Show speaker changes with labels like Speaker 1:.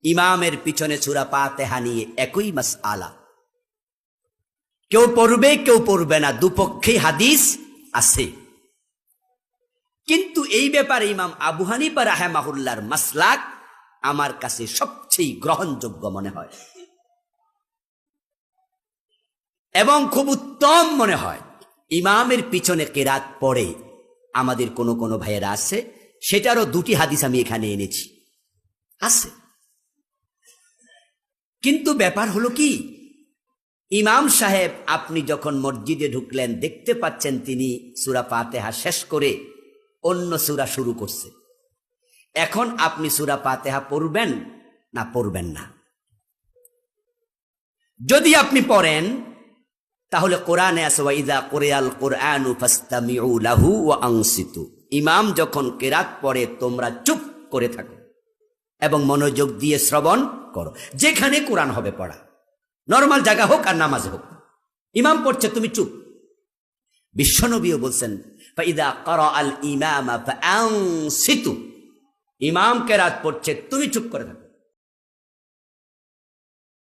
Speaker 1: ইমামের পিছনে সূরা ফাতিহা নিয়ে একই মাসআলা, কেউ পড়বে কেউ পড়বে না, দুপক্ষেই হাদিস আছে। কিন্তু এই ব্যাপারে ইমাম আবু হানিফা রাহিমাহুল্লাহর মাসলাক আমার কাছে সবচেয়ে গ্রহণযোগ্য মনে হয় এবং খুব উত্তম মনে হয়। ইমামের পিছনে কেরাত পড়ে আমাদের কোনো কোনো ভাইয়েরা আছে, সেটারও দুটি হাদিস আমি এখানে এনেছি, আছে। কিন্তু ব্যাপার হলো কি, ইমাম সাহেব আপনি যখন মসজিদে ঢুকলেন দেখতে পাচ্ছেন তিনি সূরা ফাতিহা শেষ করে অন্য সূরা শুরু করছে। এখন আপনি সূরা ফাতিহা পড়বেন না পড়বেন না? যদি আপনি পড়েন তাহলে কোরআনে আছে ওয়া ইযা কুরিয়াল কুরআনু ফাসতামিউ লাহু ওয়া আনসিতু, ইমাম যখন কিরাত পড়ে তোমরা চুপ করে থাকো এবং মনোযোগ দিয়ে শ্রবণ করো। যেখানে কোরআন হবে পড়া, নরমাল জায়গা হোক আর নামাজ হোক, ইমাম পড়ছে তুমি চুপ। বিশ্বনবীও বলছেন ফাইদা ক্বারাআল ইমামা ফাআনসিতু, ইমাম কিরাত পড়ছে তুমি চুপ করে থাকো।